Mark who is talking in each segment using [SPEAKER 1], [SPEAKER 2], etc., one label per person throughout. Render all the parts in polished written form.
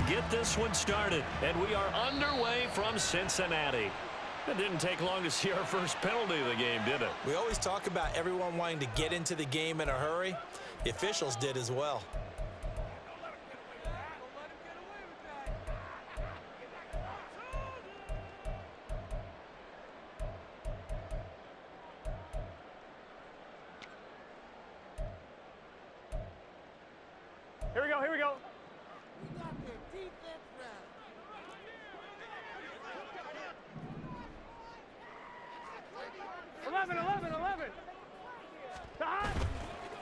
[SPEAKER 1] get this one started. And we are underway from Cincinnati. It didn't take long to see our first penalty of the game, did it?
[SPEAKER 2] We always talk about everyone wanting to get into the game in a hurry. The officials did as well.
[SPEAKER 3] Here we go, here we go.
[SPEAKER 4] We got the defense ready. 11.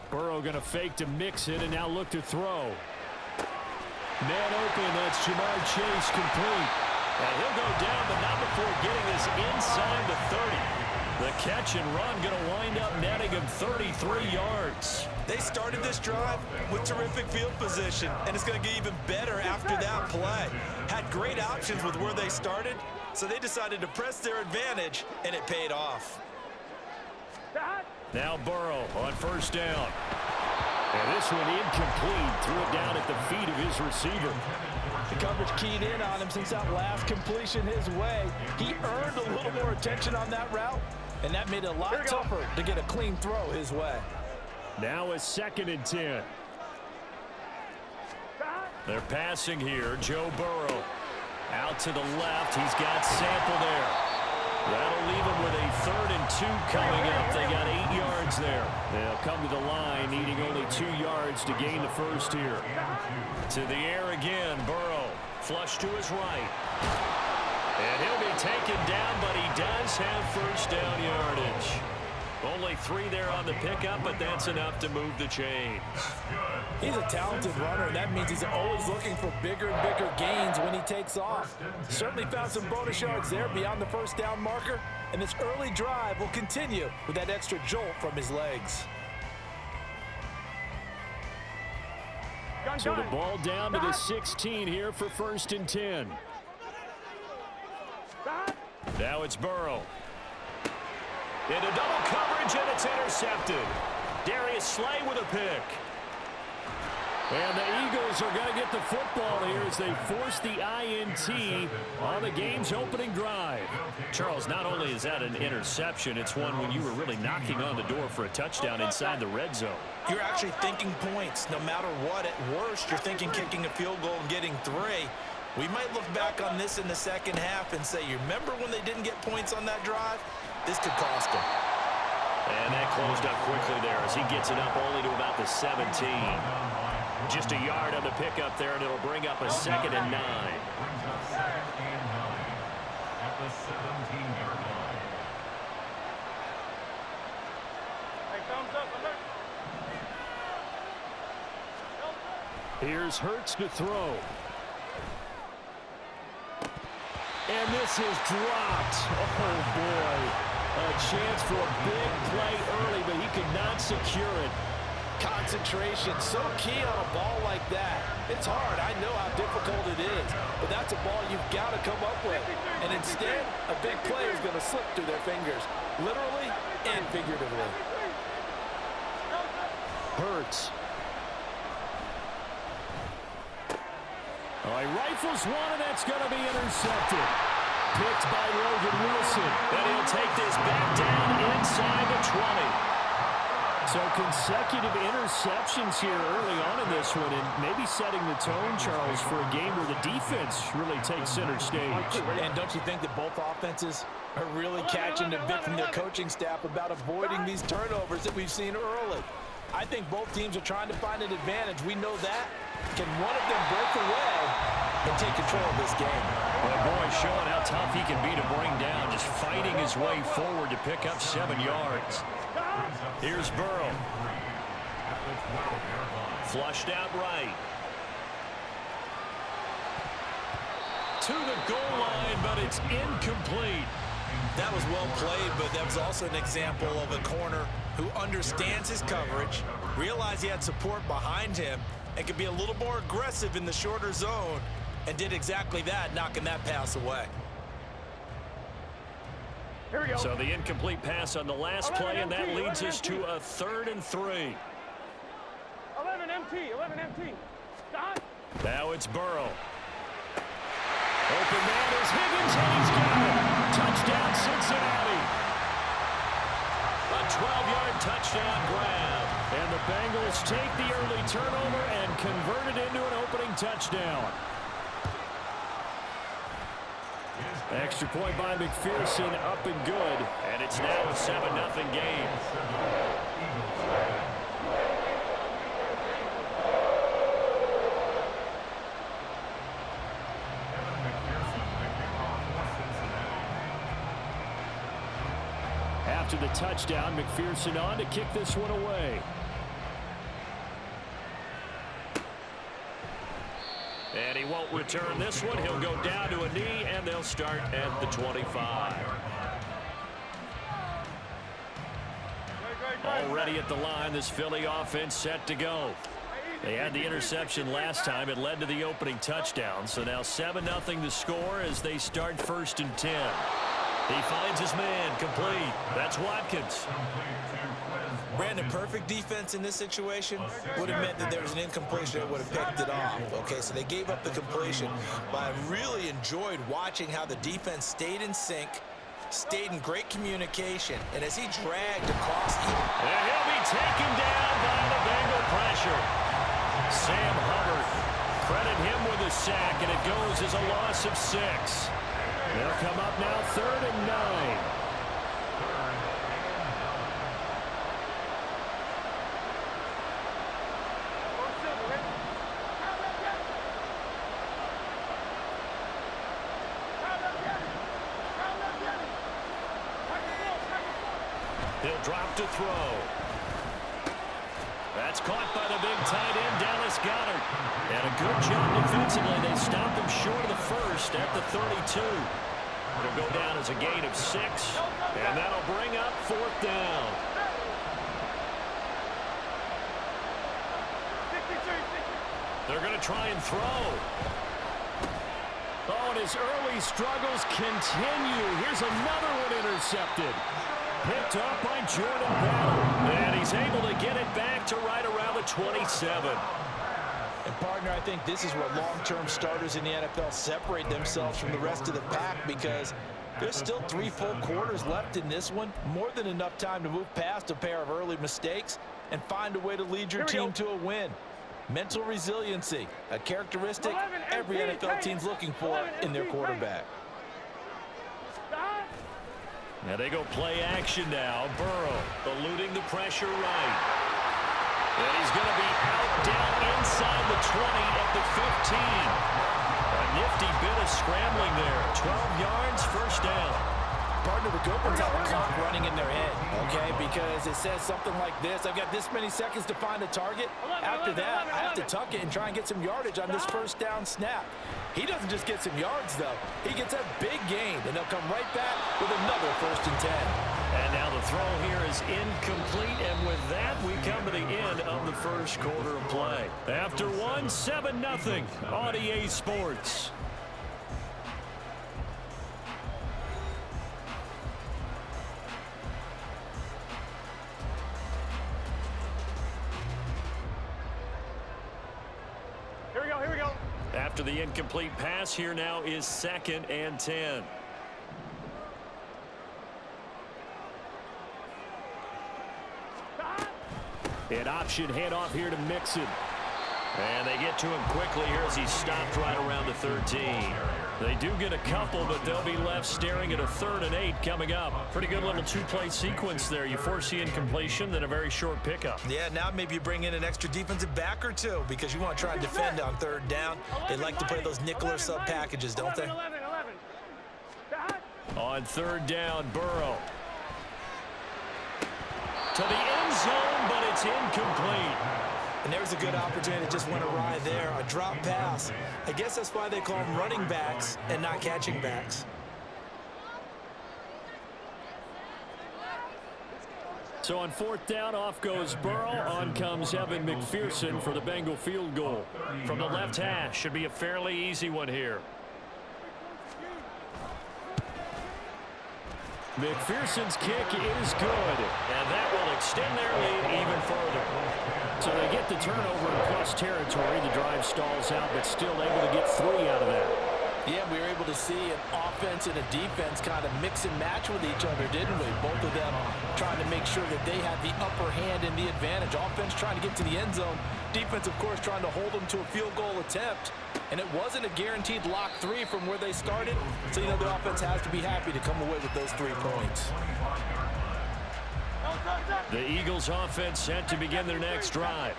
[SPEAKER 5] Burrow going to fake to mix it and now look to throw. Man open, that's Jamar Chase complete.
[SPEAKER 1] And he'll go down, but not before getting this inside the 30. The catch and run going to wind up netting him 33 yards.
[SPEAKER 2] They started this drive with terrific field position, and it's going to get even better after that play. Had great options with where they started, so they decided to press their advantage, and it paid off.
[SPEAKER 1] Now Burrow on first down. And this one incomplete. Threw it down at the feet of his receiver.
[SPEAKER 6] The coverage keyed in on him since that last completion his way. He earned a little more attention on that route, and that made it a lot tougher to get a clean throw his way.
[SPEAKER 5] Now a 2nd and 10.
[SPEAKER 1] They're passing here. Joe Burrow out to the left. He's got Sample there. That'll leave him with a 3rd and 2 coming up. They got 8 yards there. They'll come to the line needing only 2 yards to gain the first here. To the air again. Burrow flush to his right. And he'll be taken down, but he does have first down yardage. Only 3 there on the pickup, but that's enough to move the chains.
[SPEAKER 6] He's a talented runner, and that means he's always looking for bigger and bigger gains when he takes off. Certainly found some bonus yards there beyond the first down marker, and this early drive will continue with that extra jolt from his legs.
[SPEAKER 5] So the ball down to the 16 here for 1st and 10.
[SPEAKER 1] Now it's Burrow. Into double coverage, and it's intercepted. Darius Slay with a pick.
[SPEAKER 5] And the Eagles are going to get the football here as they force the INT on the game's opening drive.
[SPEAKER 1] Charles, not only is that an interception, it's one when you were really knocking on the door for a touchdown inside the red zone.
[SPEAKER 2] You're actually thinking points. No matter what, at worst, you're thinking kicking a field goal and getting 3. We might look back on this in the second half and say, you remember when they didn't get points on that drive? This could cost them.
[SPEAKER 1] And that closed up quickly there as he gets it up only to about the 17. Just a yard on the pickup there, and it'll bring up a 2nd and 9.
[SPEAKER 5] Here's Hurts to throw. And this is dropped. Oh, boy. A chance for a big play early, but he could not secure it.
[SPEAKER 6] Concentration, so key on a ball like that. It's hard. I know how difficult it is, but that's a ball you've got to come up with. And instead, a big play is going to slip through their fingers, literally and figuratively.
[SPEAKER 5] Hurts. Oh, he rifles one, and that's going to be intercepted. Picked by Logan Wilson.
[SPEAKER 1] And he'll take this back down inside the 20.
[SPEAKER 5] So consecutive interceptions here early on in this one, and maybe setting the tone, Charles, for a game where the defense really takes center stage.
[SPEAKER 6] And don't you think that both offenses are really catching the bit from their coaching staff about avoiding these turnovers that we've seen early? I think both teams are trying to find an advantage. We know that. Can one of them break away and take control of this game?
[SPEAKER 1] Well, boy, showing how tough he can be to bring down, just fighting his way forward to pick up 7 yards. Here's Burrow. Flushed out right. To the goal line, but it's incomplete.
[SPEAKER 2] That was well played, but that was also an example of a corner who understands his coverage, realized he had support behind him, and could be a little more aggressive in the shorter zone, and did exactly that, knocking that pass away.
[SPEAKER 3] Here we go.
[SPEAKER 1] So the incomplete pass on the last play, and that leads us to a 3rd and 3.
[SPEAKER 3] 11 MT.
[SPEAKER 1] Now it's Burrow. Open man is Higgins, and he's got it. Touchdown, Cincinnati. A 12-yard touchdown grab. And the Bengals take the early turnover and convert it into an opening touchdown. Extra point by McPherson, up and good. And it's now a 7-0 game. After the touchdown, McPherson on to kick this one away. And he won't return this one. He'll go down to a knee, and they'll start at the 25. Already at the line, this Philly offense set to go. They had the interception last time. It led to the opening touchdown. So now 7-0 the score as they start 1st and 10. He finds his man, complete. That's Watkins.
[SPEAKER 2] Brandon, perfect defense in this situation would have meant that there was an incompletion that would have picked it off. Okay, so they gave up the completion, but I really enjoyed watching how the defense stayed in sync, stayed in great communication, and as he dragged across...
[SPEAKER 1] And he'll be taken down by the Bengal pressure. Sam Hubbard, credit him with a sack, and it goes as a loss of 6. They'll come up now 3rd and 9. He'll drop to throw. That's caught by the big tight end, Dallas Goedert. And a good job defensively. They stopped him short of the first at the 32. It'll go down as a gain of 6, and that'll bring up 4th down. They're going to try and throw. Oh, and his early struggles continue. Here's another one intercepted. Picked up by Jordan Battle. And he's able to get it back to right around the 27.
[SPEAKER 6] And, partner, I think this is where long-term starters in the NFL separate themselves from the rest of the pack, because there's still 3 full quarters left in this one. More than enough time to move past a pair of early mistakes and find a way to lead your team to a win. Mental resiliency, a characteristic every NFL team's looking for in their quarterback.
[SPEAKER 1] Now they go play action now. Burrow eluding the pressure right. And he's going to be out down inside the 20 at the 15. A nifty bit of scrambling there. 12 yards, 1st down.
[SPEAKER 6] Partner, the good ones have a clock running in their head, okay? Because it says something like this. I've got this many seconds to find a target. After that, I have to tuck it and try and get some yardage on this 1st down snap. He doesn't just get some yards, though. He gets a big gain, and they'll come right back with another 1st and 10.
[SPEAKER 1] And now the throw here is incomplete, and with that, we come to the end of the 1st quarter of play. After one, 7-0 on EA Sports.
[SPEAKER 3] Here we go.
[SPEAKER 1] After the incomplete pass, here now is 2nd and 10. An option handoff here to Mixon. And they get to him quickly here as he's stopped right around the 13. They do get a couple, but they'll be left staring at a 3rd and 8 coming up. Pretty good little 2-play sequence there. You force the incompletion, then a very short pickup.
[SPEAKER 2] Yeah, now maybe you bring in an extra defensive back or two because you want to try and defend on 3rd down. They like to play those nickel or sub packages, don't they?
[SPEAKER 3] 11.
[SPEAKER 1] On 3rd down, Burrow. To the end zone, but it's incomplete.
[SPEAKER 2] And there's a good opportunity that just went awry there. A drop pass. I guess that's why they call them running backs and not catching backs.
[SPEAKER 1] So on 4th down, off goes Burrow. On comes Evan McPherson for the Bengal field goal. From the left hash, should be a fairly easy one here. McPherson's kick is good, and that will extend their lead even further. So they get the turnover in plus territory. The drive stalls out, but still able to get 3 out of that.
[SPEAKER 6] Yeah, we were able to see an offense and a defense kind of mix and match with each other, didn't we? Both of them trying to make sure that they had the upper hand and the advantage. Offense trying to get to the end zone. Defense, of course, trying to hold them to a field goal attempt. And it wasn't a guaranteed lock 3 from where they started. So, you know, the offense has to be happy to come away with those 3 points.
[SPEAKER 1] The Eagles offense set to begin their next drive.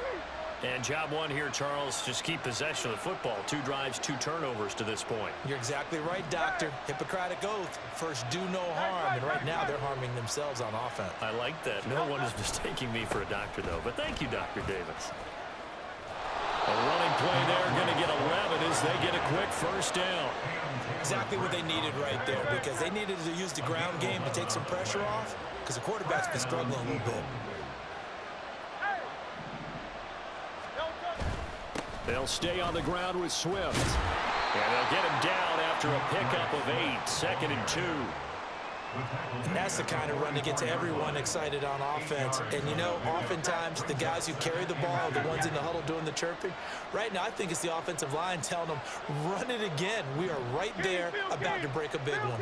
[SPEAKER 1] And job one here, Charles, just keep possession of the football. 2 drives, 2 turnovers to this point.
[SPEAKER 2] You're exactly right, Doctor. Hippocratic oath. First, do no harm. And right now, they're harming themselves on offense.
[SPEAKER 1] I like that. No one is mistaking me for a doctor, though. But thank you, Dr. Davis. A running play there, going to get 11 as they get a quick first down.
[SPEAKER 2] Exactly what they needed right there, because they needed to use the ground game to take some pressure off, because the quarterback's been struggling a little bit.
[SPEAKER 1] They'll stay on the ground with Swift. And they'll get him down after a pickup of 8, 2nd and 2.
[SPEAKER 2] And that's the kind of run that gets everyone excited on offense. And, you know, oftentimes the guys who carry the ball are the ones in the huddle doing the chirping. Right now, I think it's the offensive line telling them, run it again. We are right there about to break a big one.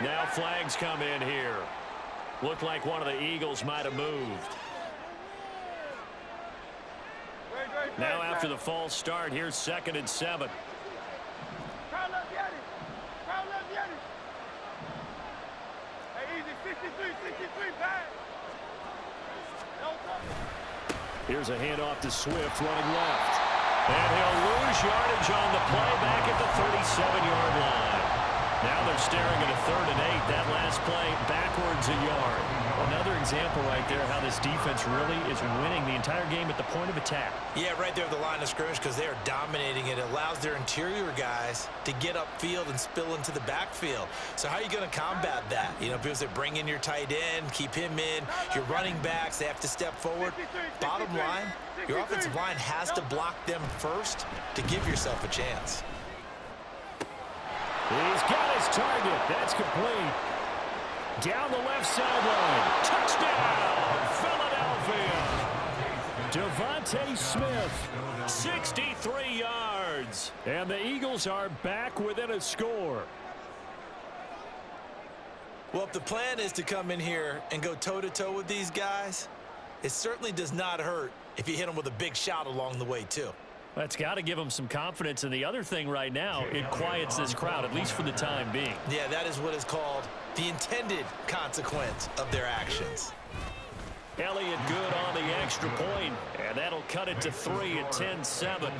[SPEAKER 1] Now flags come in here. Looked like one of the Eagles might have moved. Now after the false start, here's 2nd and 7. Here's a handoff to Swift running left. And he'll lose yardage on the play back at the 37-yard line. Now they're staring at a 3rd and 8. That last play backwards a yard. Another example right there how this defense really is winning the entire game at the point of attack.
[SPEAKER 2] Yeah, right there at the line of scrimmage, because they are dominating it. It allows their interior guys to get upfield and spill into the backfield. So how are you going to combat that? You know, because they bring in your tight end, keep him in. Your running backs, they have to step forward. Bottom line, your offensive line has to block them first to give yourself a chance.
[SPEAKER 5] He's got his target. That's complete. Down the left sideline. Touchdown, Philadelphia. Devontae Smith, 63 yards. And the Eagles are back within a score.
[SPEAKER 2] Well, if the plan is to come in here and go toe-to-toe with these guys, it certainly does not hurt if you hit them with a big shot along the way, too.
[SPEAKER 1] That's got to give them some confidence. And the other thing right now, it quiets this crowd, at least for the time being.
[SPEAKER 2] Yeah, that is what is called the intended consequence of their actions.
[SPEAKER 1] Elliott good on the extra point, and that'll cut it to 3 at 10-7.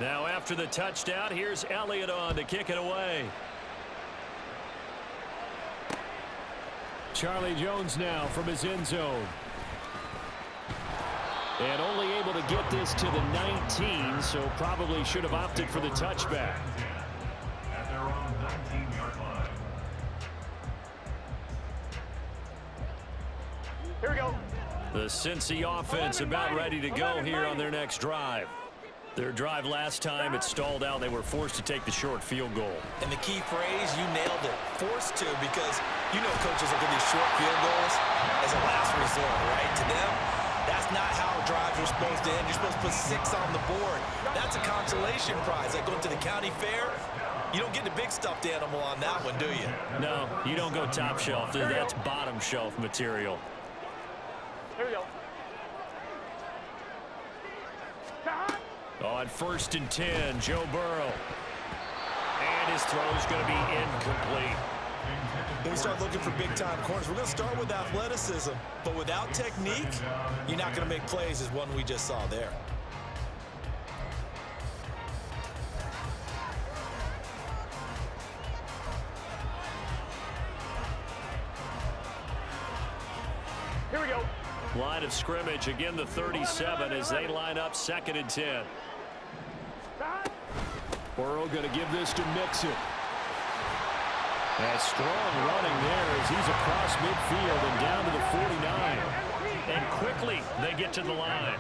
[SPEAKER 1] Now after the touchdown, here's Elliott on to kick it away.
[SPEAKER 5] Charlie Jones now from his end zone. And only able to get this to the 19, so probably should have opted for the touchback.
[SPEAKER 7] At their own 19-yard line.
[SPEAKER 3] Here we go.
[SPEAKER 1] The Cincy offense about ready to go here on their next drive. Their drive last time, it stalled out. They were forced to take the short field goal.
[SPEAKER 2] And the key phrase, you nailed it. Forced to, because you know coaches look at these short field goals as a last resort, right? To them, that's not how drives are supposed to end. You're supposed to put 6 on the board. That's a consolation prize. Like going to the county fair, you don't get the big stuffed animal on that one, do you?
[SPEAKER 1] No, you don't go top shelf. That's bottom shelf material.
[SPEAKER 3] Here we go.
[SPEAKER 1] On 1st and 10, Joe Burrow. And his throw's going to be incomplete.
[SPEAKER 2] When we start looking for big-time corners, we're going to start with athleticism. But without technique, you're not going to make plays as one we just saw there.
[SPEAKER 3] Here we go.
[SPEAKER 1] Line of scrimmage, again the 37 as they line up 2nd and 10.
[SPEAKER 5] Burrow going to give this to Mixon. And strong running there as he's across midfield and down to the 49.
[SPEAKER 1] And quickly they get to the line.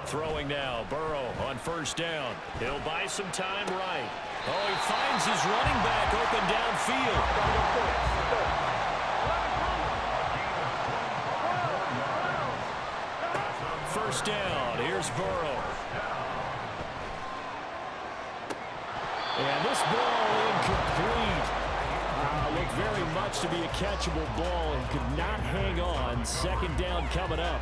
[SPEAKER 1] Throwing now, Burrow on first down. He'll buy some time right. Oh, he finds his running back open downfield. First down, here's Burrow.
[SPEAKER 5] And this ball incomplete. Looked very much to be a catchable ball and could not hang on. Second down coming up.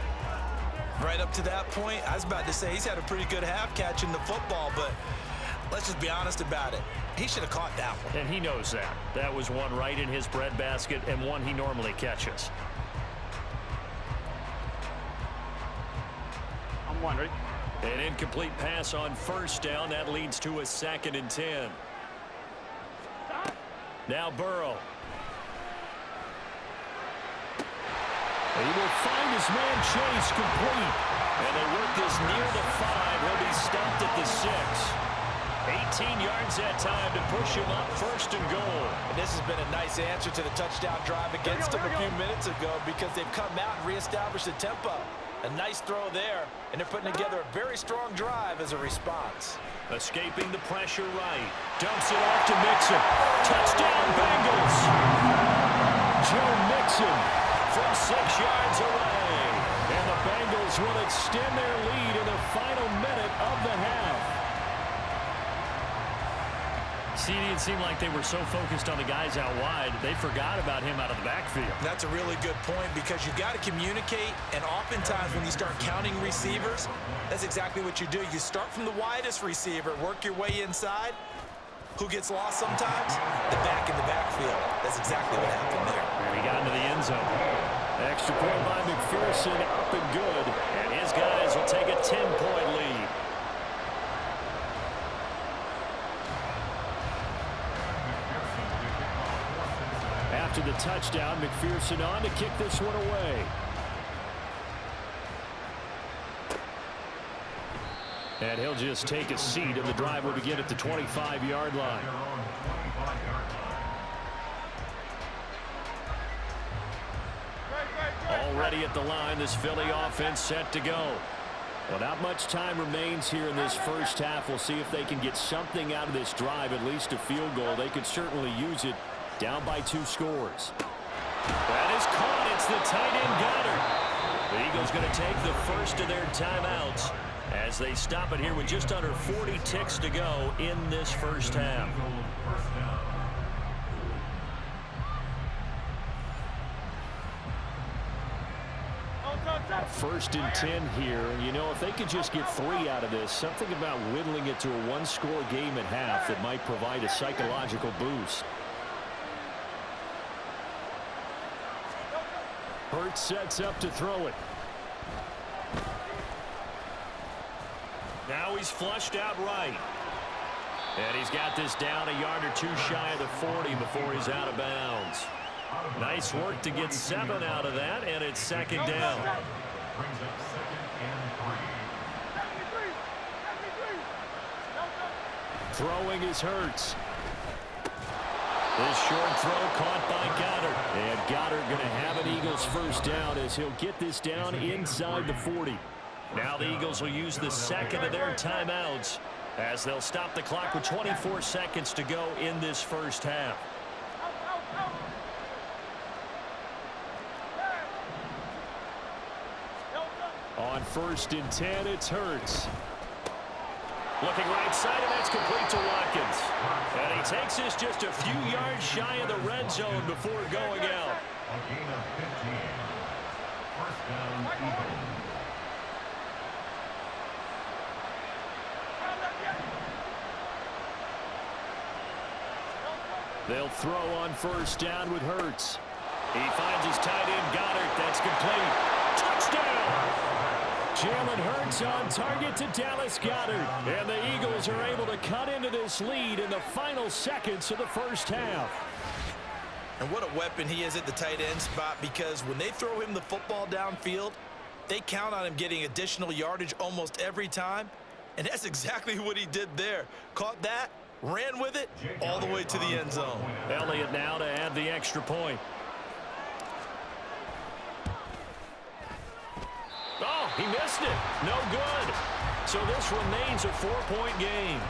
[SPEAKER 2] Right up to that point, I was about to say he's had a pretty good half catching the football, but let's just be honest about it. He should have caught that one.
[SPEAKER 1] And he knows that. That was one right in his breadbasket and one he normally catches.
[SPEAKER 3] I'm wondering.
[SPEAKER 1] An incomplete pass on first down. That leads to a 2nd and 10. Now Burrow.
[SPEAKER 5] He will find his man Chase complete.
[SPEAKER 1] And they work this near the 5. He'll be stopped at the 6. 18 yards that time to push him up 1st and goal.
[SPEAKER 6] And this has been a nice answer to the touchdown drive against them a few minutes ago because they've come out and reestablished the tempo. A nice throw there, and they're putting together a very strong drive as a response.
[SPEAKER 1] Escaping the pressure right. Dumps it off to Mixon. Touchdown Bengals.
[SPEAKER 5] Joe Mixon
[SPEAKER 1] from 6 yards away.
[SPEAKER 5] And the Bengals will extend their lead in the final minute of the half.
[SPEAKER 1] See, it seemed like they were so focused on the guys out wide, they forgot about him out of the backfield.
[SPEAKER 2] That's a really good point because you've got to communicate, and oftentimes when you start counting receivers, that's exactly what you do. You start from the widest receiver, work your way inside. Who gets lost sometimes? The back in the backfield. That's exactly what happened there.
[SPEAKER 1] And he got into the end zone.
[SPEAKER 5] Extra point by McPherson, up and good.
[SPEAKER 1] And his guys will take a 10-point lead.
[SPEAKER 5] After the touchdown, McPherson on to kick this one away. And he'll just take a seat, and the drive will begin at the 25-yard line.
[SPEAKER 1] Already at the line, this Philly offense set to go.
[SPEAKER 5] Well, not much time remains here in this first half. We'll see if they can get something out of this drive, at least a field goal. They could certainly use it. Down by 2 scores.
[SPEAKER 1] That is caught. It's the tight end Goddard. The Eagles going to take the first of their timeouts as they stop it here with just under 40 ticks to go in this first half.
[SPEAKER 5] First and 10 here. You know, if they could just get 3 out of this, something about whittling it to a 1-score game at half that might provide a psychological boost. Hurts sets up to throw it.
[SPEAKER 1] Now he's flushed out right. And he's got this down a yard or 2 shy of the 40 before he's out of bounds. Nice work to get 7 out of that, and it's 2nd down.
[SPEAKER 7] Brings up 2nd and 3.
[SPEAKER 5] Throwing is Hurts.
[SPEAKER 1] This short throw caught by Goddard.
[SPEAKER 5] And Goddard going to have an Eagles first down as he'll get this down inside the 40.
[SPEAKER 1] Now the Eagles will use the 2nd of their timeouts as they'll stop the clock with 24 seconds to go in this first half.
[SPEAKER 5] On 1st and 10, it's Hurts.
[SPEAKER 1] Looking right side, and that's complete to Watkins. And he takes this just a few yards shy of the red zone before going out.
[SPEAKER 7] A gain of 15. First down, Eagles.
[SPEAKER 5] They'll throw on first down with Hurts.
[SPEAKER 1] He finds his tight end, Goddard. That's complete. Touchdown!
[SPEAKER 5] Jalen Hurts on target to Dallas Goedert. And the Eagles are able to cut into this lead in the final seconds of the first half.
[SPEAKER 2] And what a weapon he is at the tight end spot, because when they throw him the football downfield, they count on him getting additional yardage almost every time. And that's exactly what he did there. Caught that ran with it all the way to the end zone.
[SPEAKER 1] Elliott now to add the extra point. Oh, he missed it. No good. So this remains a 4-point game.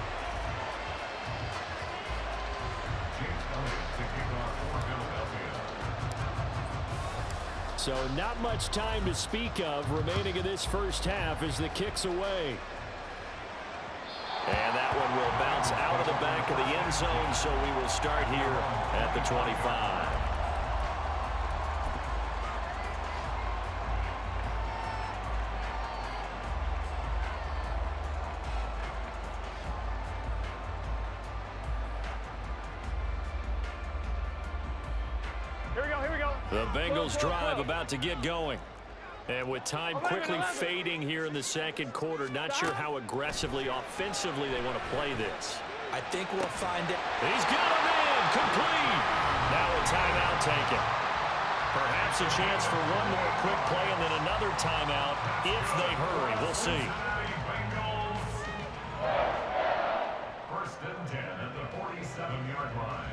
[SPEAKER 1] So not much time to speak of remaining in this first half as the kick's away. And that one will bounce out of the back of the end zone, so we will start here at the 25.
[SPEAKER 3] Here we go.
[SPEAKER 1] The Bengals drive about to get going. And with time quickly fading here in the second quarter, not sure how aggressively, offensively they want to play this.
[SPEAKER 2] I think we'll find it.
[SPEAKER 1] He's got him in, complete. Now a timeout taken. Perhaps a chance for one more quick play and then another timeout if they hurry. We'll see.
[SPEAKER 7] First and 10 at the 47-yard line.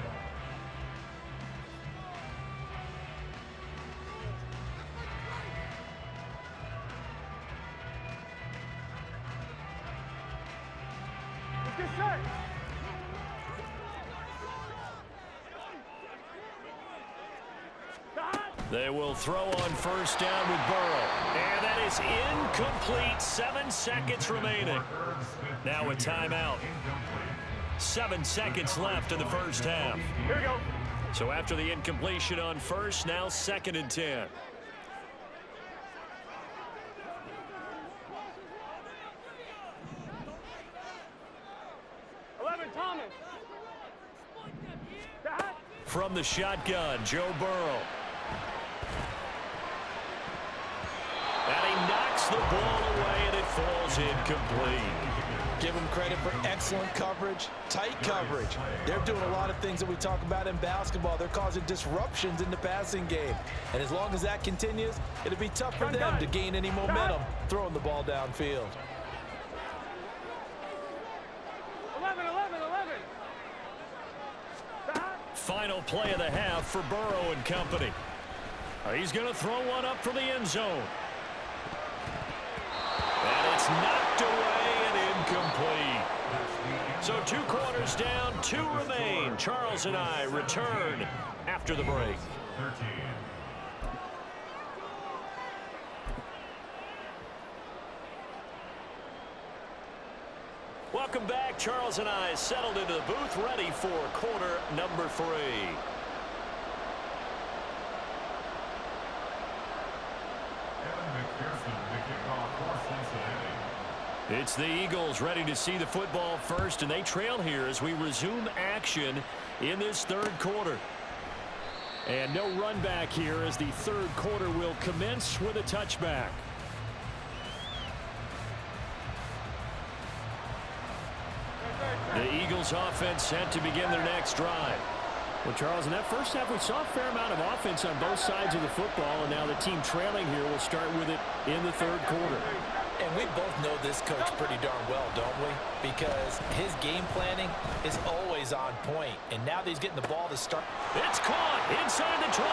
[SPEAKER 3] Get set.
[SPEAKER 1] They will throw on first down with Burrow. And that is incomplete. 7 seconds remaining. Now a timeout. 7 seconds left in the first half.
[SPEAKER 3] Here we go.
[SPEAKER 1] So after the incompletion on first, now 2nd and 10.
[SPEAKER 3] Thomas.
[SPEAKER 1] From the shotgun, Joe Burrow. And he knocks the ball away, and it falls incomplete.
[SPEAKER 6] Give them credit for excellent coverage, tight coverage. They're doing a lot of things that we talk about in basketball. They're causing disruptions in the passing game. And as long as that continues, it'll be tough for them to gain any momentum throwing the ball downfield.
[SPEAKER 3] 11.
[SPEAKER 1] Final play of the half for Burrow and company. He's going to throw one up from the end zone. And it's knocked away and incomplete. So 2 quarters down, 2 remain. Charles and I return after the break.
[SPEAKER 7] 13.
[SPEAKER 1] Welcome back. Charles and I settled into the booth, ready for quarter number 3. It's the Eagles ready to see the football first, and they trail here as we resume action in this 3rd quarter. And no run back here as the 3rd quarter will commence with a touchback. The Eagles offense set to begin their next drive. Well, Charles, in that first half, we saw a fair amount of offense on both sides of the football, and now the team trailing here will start with it in the 3rd quarter.
[SPEAKER 6] And we both know this coach pretty darn well, don't we? Because his game planning is always on point. And now that he's getting the ball to start.
[SPEAKER 1] It's caught inside the 25.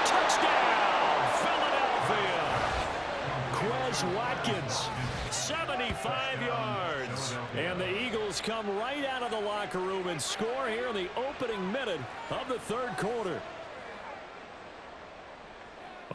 [SPEAKER 1] Touchdown, Philadelphia. Quez Watkins, 75 yards. And the Eagles come right out of the locker room and score here in the opening minute of the 3rd quarter.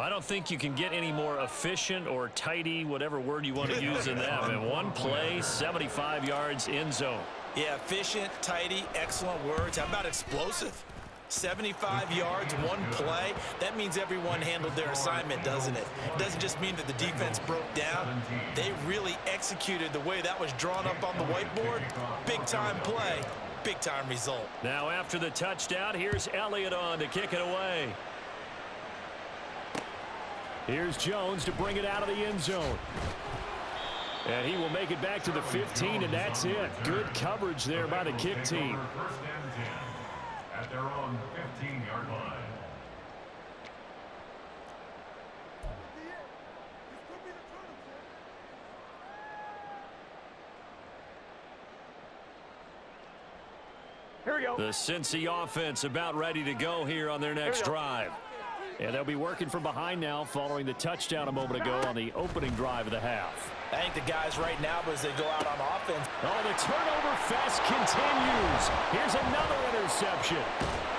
[SPEAKER 1] I don't think you can get any more efficient or tidy, whatever word you want to use in that. I mean, one play, 75 yards in zone.
[SPEAKER 2] Yeah, efficient, tidy, excellent words. How about explosive? 75 yards, one play. That means everyone handled their assignment, doesn't it? It doesn't just mean that the defense broke down. They really executed the way that was drawn up on the whiteboard. Big-time play, big-time result.
[SPEAKER 1] Now after the touchdown, here's Elliott on to kick it away. Here's Jones to bring it out of the end zone. And he will make it back to the 15, and that's it. Good coverage there by the kick team.
[SPEAKER 7] First and 10 at their own 15-yard line.
[SPEAKER 3] we go.
[SPEAKER 1] The Cincy offense about ready to go here on their next drive.
[SPEAKER 5] And they'll be working from behind now following the touchdown a moment ago on the opening drive of the half.
[SPEAKER 6] I think the guys right now, as they go out on offense.
[SPEAKER 5] Oh, the turnover fest continues. Here's another interception.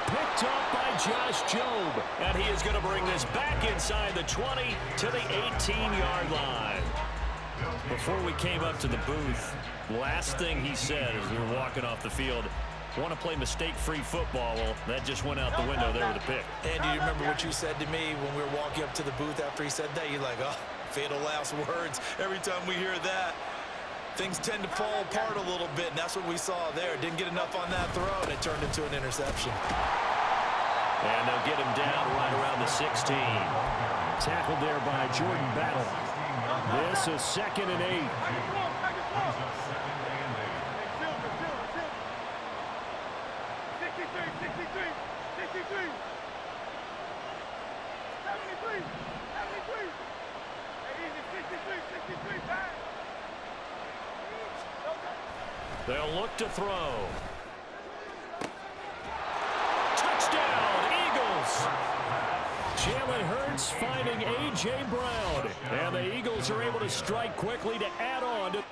[SPEAKER 5] Picked up by Josh Jobe.
[SPEAKER 1] And he is going to bring this back inside the 20 to the 18-yard line. Before we came up to the booth, last thing he said as we were walking off the field, want to play mistake-free football. Well, that just went out the window there with a pick.
[SPEAKER 2] And do you remember what you said to me when we were walking up to the booth after he said that? You're like, oh, fatal last words. Every time we hear that, things tend to fall apart a little bit, and that's what we saw there. Didn't get enough on that throw, and it turned into an interception.
[SPEAKER 1] And they'll get him down right around the 16.
[SPEAKER 5] Tackled there by Jordan Battle. This is 2nd and 8.
[SPEAKER 1] They'll look to throw. Touchdown, Eagles!
[SPEAKER 5] Jalen Hurts finding A.J. Brown. And the Eagles are able to strike quickly to add on to